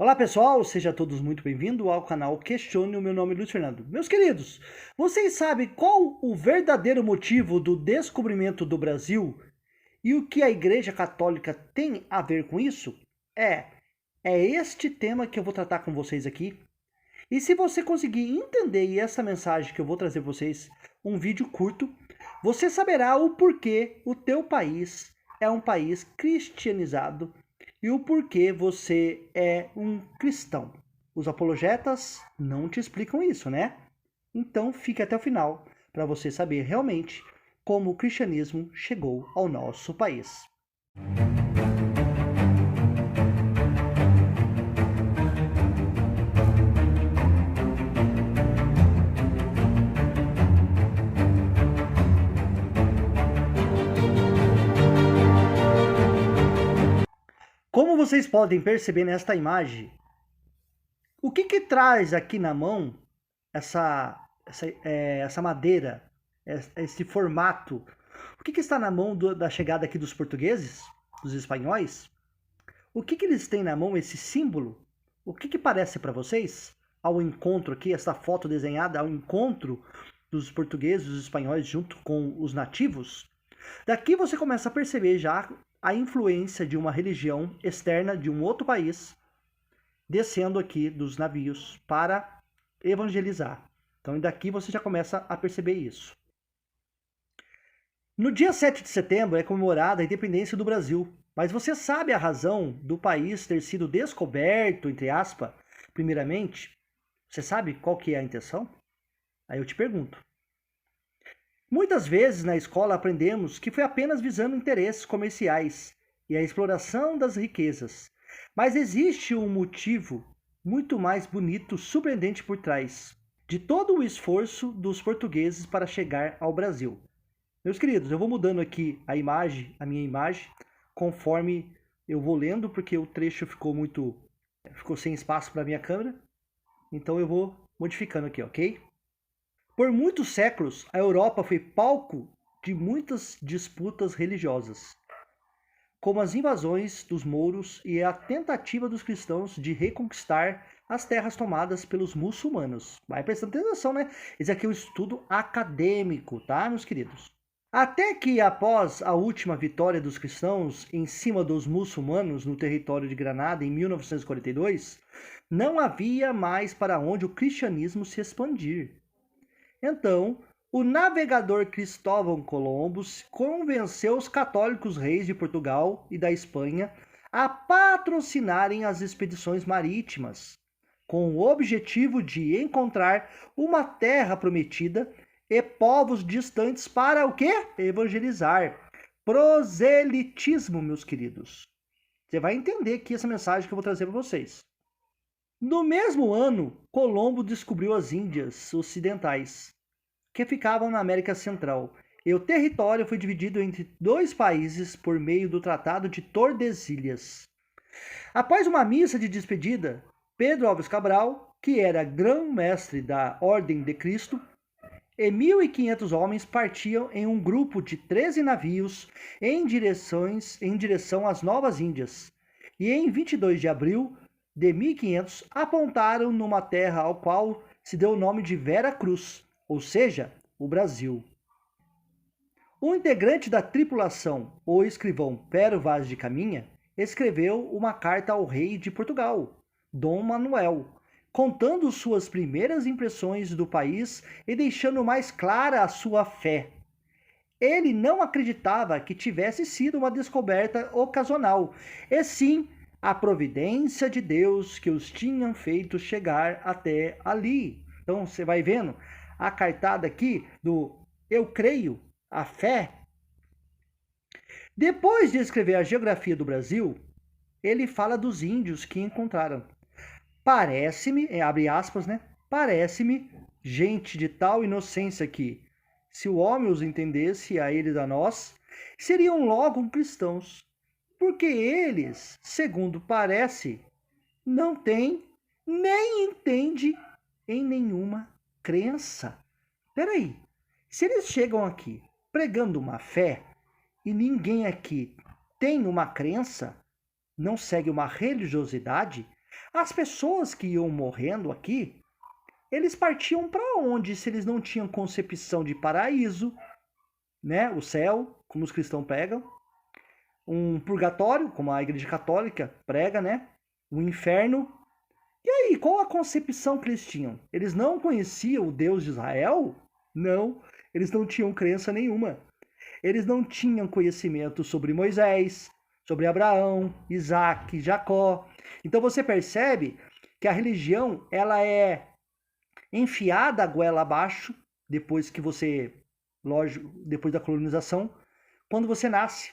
Olá pessoal, sejam todos muito bem-vindos ao canal Questione. O meu nome é Luiz Fernando. Meus queridos, vocês sabem qual o verdadeiro motivo do descobrimento do Brasil e o que a Igreja Católica tem a ver com isso? É, é este tema que eu vou tratar com vocês aqui. E se você conseguir entender essa mensagem que eu vou trazer para vocês, um vídeo curto, você saberá o porquê o teu país é um país cristianizado e o porquê você é um cristão. Os apologetas não te explicam isso, né? Então fique até o final para você saber realmente como o cristianismo chegou ao nosso país. Como vocês podem perceber nesta imagem, o que traz aqui na mão essa madeira, esse formato? O que está na mão da chegada aqui dos portugueses, dos espanhóis? O que eles têm na mão, esse símbolo? O que parece para vocês ao encontro aqui, essa foto desenhada ao encontro dos portugueses, dos espanhóis junto com os nativos? Daqui você começa a perceber já a influência de uma religião externa de um outro país descendo aqui dos navios para evangelizar. Então daqui você já começa a perceber isso. No dia 7 de setembro é comemorada a independência do Brasil. Mas você sabe a razão do país ter sido descoberto, entre aspas, primeiramente? Você sabe qual que é a intenção? Aí eu te pergunto. Muitas vezes na escola aprendemos que foi apenas visando interesses comerciais e a exploração das riquezas. Mas existe um motivo muito mais bonito, surpreendente por trás de todo o esforço dos portugueses para chegar ao Brasil. Meus queridos, eu vou mudando aqui a minha imagem, conforme eu vou lendo, porque o trecho ficou sem espaço para a minha câmera. Então eu vou modificando aqui, ok? Por muitos séculos, a Europa foi palco de muitas disputas religiosas, como as invasões dos mouros e a tentativa dos cristãos de reconquistar as terras tomadas pelos muçulmanos. Vai prestando atenção, né? Esse aqui é um estudo acadêmico, tá, meus queridos? Até que, após a última vitória dos cristãos em cima dos muçulmanos no território de Granada em 1942, não havia mais para onde o cristianismo se expandir. Então, o navegador Cristóvão Colombo convenceu os católicos reis de Portugal e da Espanha a patrocinarem as expedições marítimas, com o objetivo de encontrar uma terra prometida e povos distantes para o quê? Evangelizar. Proselitismo, meus queridos. Você vai entender aqui essa mensagem que eu vou trazer para vocês. No mesmo ano, Colombo descobriu as Índias Ocidentais, que ficavam na América Central, e o território foi dividido entre dois países por meio do Tratado de Tordesilhas. Após uma missa de despedida, Pedro Álvares Cabral, que era grão-mestre da Ordem de Cristo, e 1.500 homens partiam em um grupo de 13 navios em direção às Novas Índias. E em 22 de abril de 1500 apontaram numa terra ao qual se deu o nome de Vera Cruz, ou seja, o Brasil. Um integrante da tripulação, o escrivão Pero Vaz de Caminha, escreveu uma carta ao rei de Portugal, Dom Manuel, contando suas primeiras impressões do país e deixando mais clara a sua fé. Ele não acreditava que tivesse sido uma descoberta ocasional, e sim a providência de Deus que os tinha feito chegar até ali. Então você vai vendo a cartada aqui do eu creio, a fé. Depois de escrever a geografia do Brasil, ele fala dos índios que encontraram. Parece-me, abre aspas, né? Parece-me gente de tal inocência que, se o homem os entendesse a eles a nós, seriam logo cristãos, porque eles, segundo parece, não têm nem entende em nenhuma crença. Peraí, se eles chegam aqui pregando uma fé e ninguém aqui tem uma crença, não segue uma religiosidade, As pessoas que iam morrendo aqui, eles partiam para onde se eles não tinham concepção de paraíso, né? O céu, como os cristãos pregam, um purgatório, como a Igreja Católica prega, né? O inferno. E aí, qual a concepção que eles tinham? Eles não conheciam o Deus de Israel? Não, eles não tinham crença nenhuma. Eles não tinham conhecimento sobre Moisés, sobre Abraão, Isaac, Jacó. Então você percebe que a religião ela é enfiada a goela abaixo depois que você, lógico, depois da colonização, quando você nasce.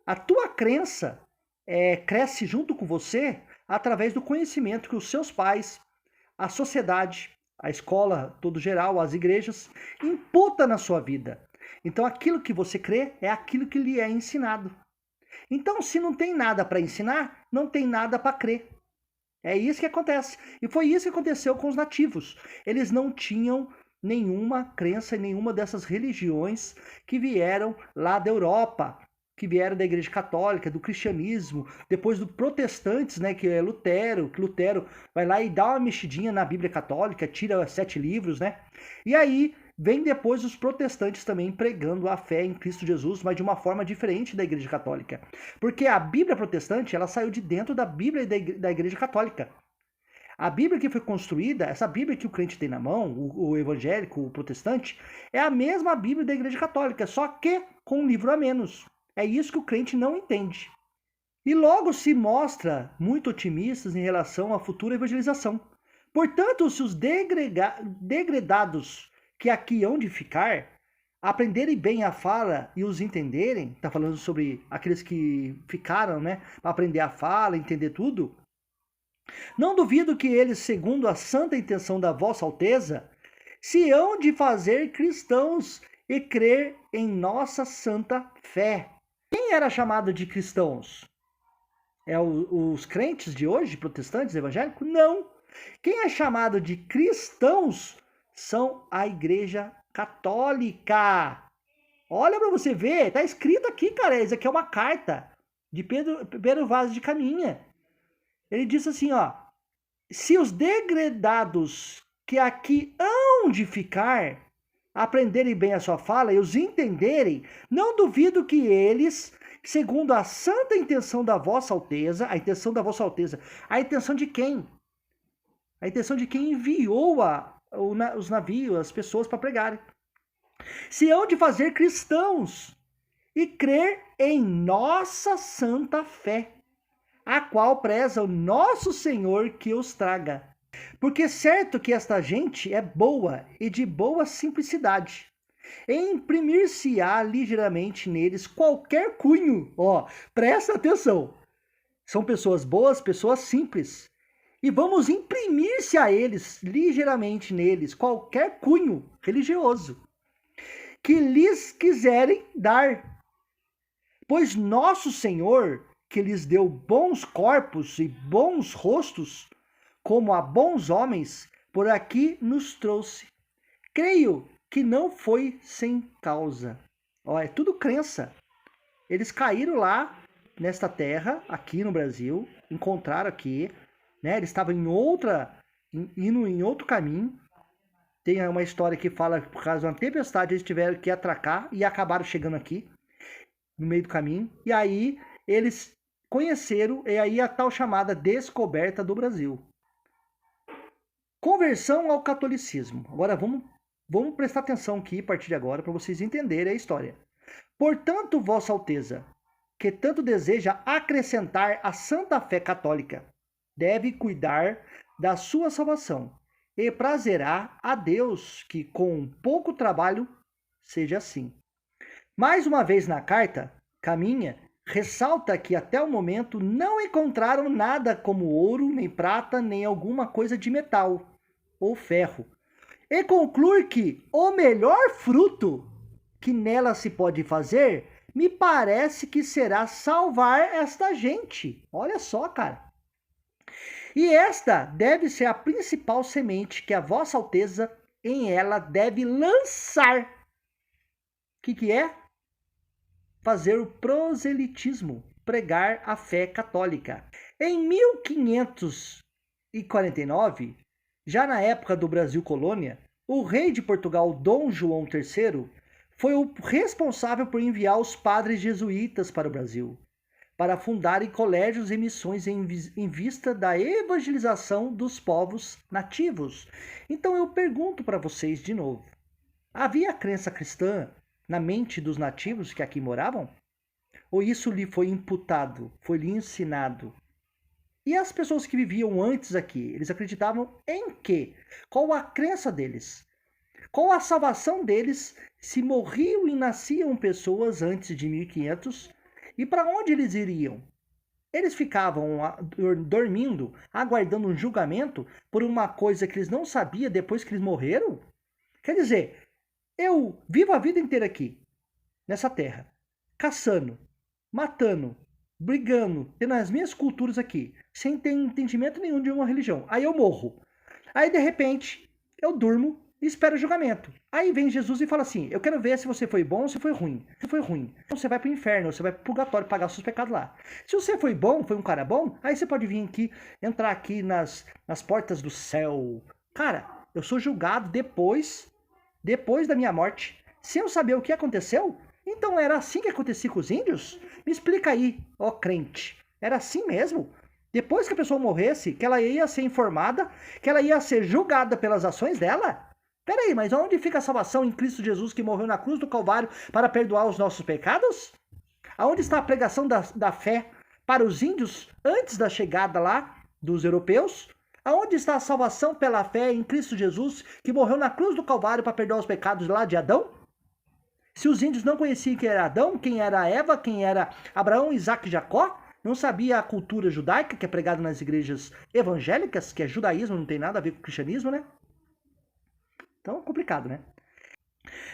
A tua crença cresce junto com você através do conhecimento que os seus pais, a sociedade, a escola, todo geral, as igrejas, imputa na sua vida. Então aquilo que você crê é aquilo que lhe é ensinado. Então se não tem nada para ensinar, não tem nada para crer. É isso que acontece. E foi isso que aconteceu com os nativos. Eles não tinham nenhuma crença em nenhuma dessas religiões que vieram lá da Europa, que vieram da Igreja Católica, do cristianismo, depois do protestantes, né, que é Lutero, que Lutero vai lá e dá uma mexidinha na Bíblia Católica, tira 7 livros, né? E aí vem depois os protestantes também pregando a fé em Cristo Jesus, mas de uma forma diferente da Igreja Católica. Porque a Bíblia protestante, ela saiu de dentro da Bíblia da Igreja Católica. A Bíblia que foi construída, essa Bíblia que o crente tem na mão, o evangélico, o protestante, é a mesma Bíblia da Igreja Católica, só que com um livro a menos. É isso que o crente não entende. E logo se mostra muito otimistas em relação à futura evangelização. Portanto, se os degredados que aqui hão de ficar aprenderem bem a fala e os entenderem, está falando sobre aqueles que ficaram, né, para aprender a fala, entender tudo, não duvido que eles, segundo a santa intenção da vossa alteza, se hão de fazer cristãos e crer em nossa santa fé. Quem era chamado de cristãos? É os crentes de hoje, protestantes, evangélicos? Não. Quem é chamado de cristãos são a Igreja Católica. Olha para você ver, tá escrito aqui, cara, isso aqui é uma carta de Pedro Vaz de Caminha. Ele disse assim, ó, se os degredados que aqui hão de ficar aprenderem bem a sua fala e os entenderem, não duvido que eles, segundo a santa intenção da vossa alteza, a intenção da vossa alteza, a intenção de quem? A intenção de quem enviou os navios, as pessoas para pregarem. Se hão de fazer cristãos e crer em nossa santa fé, a qual preza o nosso Senhor que os traga. Porque certo que esta gente é boa e de boa simplicidade. E imprimir-se-á ligeiramente neles qualquer cunho. Ó, presta atenção. São pessoas boas, pessoas simples. E vamos imprimir-se a eles, ligeiramente neles, qualquer cunho religioso que lhes quiserem dar. Pois nosso Senhor, que lhes deu bons corpos e bons rostos, como a bons homens, por aqui nos trouxe. Creio que não foi sem causa. Ó, é tudo crença. Eles caíram lá nesta terra, aqui no Brasil, encontraram aqui, né? Eles estavam indo em outro caminho. Tem uma história que fala que por causa de uma tempestade eles tiveram que atracar e acabaram chegando aqui, no meio do caminho. E aí eles conheceram, e aí a tal chamada descoberta do Brasil. Conversão ao catolicismo. Agora vamos prestar atenção aqui a partir de agora para vocês entenderem a história. Portanto, vossa alteza, que tanto deseja acrescentar a santa fé católica, deve cuidar da sua salvação e prazerá a Deus que com pouco trabalho seja assim. Mais uma vez na carta, Caminha ressalta que até o momento não encontraram nada como ouro, nem prata, nem alguma coisa de metal ou ferro. E conclui que o melhor fruto que nela se pode fazer, me parece que será salvar esta gente. Olha só, cara. E esta deve ser a principal semente que a vossa alteza em ela deve lançar. O que é? Fazer o proselitismo. pregar a fé católica. Em 1549, já na época do Brasil colônia, o rei de Portugal, Dom João III, foi o responsável por enviar os padres jesuítas para o Brasil, para fundarem colégios e missões em vista da evangelização dos povos nativos. Então eu pergunto para vocês de novo: havia crença cristã na mente dos nativos que aqui moravam? Ou isso lhe foi imputado, foi lhe ensinado? E as pessoas que viviam antes aqui, eles acreditavam em quê? Qual a crença deles? Qual a salvação deles se morriam e nasciam pessoas antes de 1500? E para onde eles iriam? Eles ficavam dormindo, aguardando um julgamento por uma coisa que eles não sabiam depois que eles morreram? Quer dizer, eu vivo a vida inteira aqui, nessa terra, caçando, matando, brigando, tendo as minhas culturas aqui, sem ter entendimento nenhum de uma religião. Aí eu morro. Aí, de repente, eu durmo e espero o julgamento. Aí vem Jesus e fala assim: eu quero ver se você foi bom ou se foi ruim. Se foi ruim, então você vai pro inferno, você vai pro purgatório pagar os seus pecados lá. Se você foi bom, foi um cara bom, aí você pode vir aqui, entrar aqui nas portas do céu. Cara, eu sou julgado depois da minha morte. Se eu saber o que aconteceu, então era assim que acontecia com os índios? Me explica aí, ó crente. Era assim mesmo? Depois que a pessoa morresse, que ela ia ser informada, que ela ia ser julgada pelas ações dela? Peraí, mas onde fica a salvação em Cristo Jesus que morreu na cruz do Calvário para perdoar os nossos pecados? Aonde está a pregação da fé para os índios antes da chegada lá dos europeus? Aonde está a salvação pela fé em Cristo Jesus que morreu na cruz do Calvário para perdoar os pecados lá de Adão? Se os índios não conheciam quem era Adão, quem era Eva, quem era Abraão, Isaac e Jacó, não sabia a cultura judaica que é pregada nas igrejas evangélicas, que é judaísmo, não tem nada a ver com o cristianismo, né? Então é complicado, né?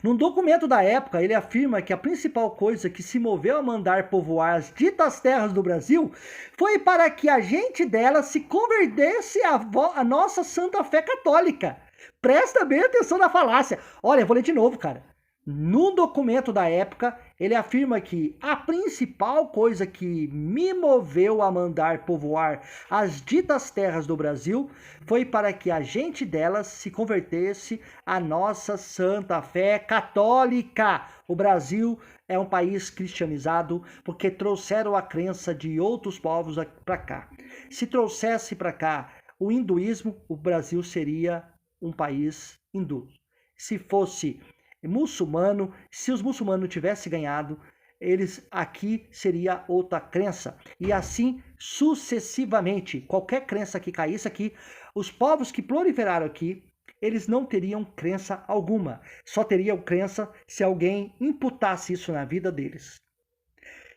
Num documento da época, ele afirma que a principal coisa que se moveu a mandar povoar as ditas terras do Brasil foi para que a gente delas se convertesse à nossa santa fé católica. Presta bem atenção na falácia. Olha, eu vou ler de novo, cara. No documento da época, ele afirma que a principal coisa que me moveu a mandar povoar as ditas terras do Brasil foi para que a gente delas se convertesse à nossa santa fé católica. O Brasil é um país cristianizado porque trouxeram a crença de outros povos para cá. Se trouxesse para cá o hinduísmo, o Brasil seria um país hindu. Se fosse muçulmano, se os muçulmanos tivessem ganhado, eles aqui seria outra crença. E assim sucessivamente, qualquer crença que caísse aqui, os povos que proliferaram aqui, eles não teriam crença alguma. Só teriam crença se alguém imputasse isso na vida deles.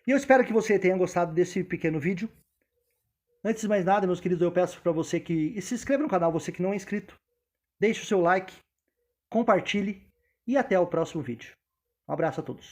E eu espero que você tenha gostado desse pequeno vídeo. Antes de mais nada, meus queridos, eu peço para você que se inscreva no canal, você que não é inscrito. Deixe o seu like, compartilhe. E até o próximo vídeo. Um abraço a todos.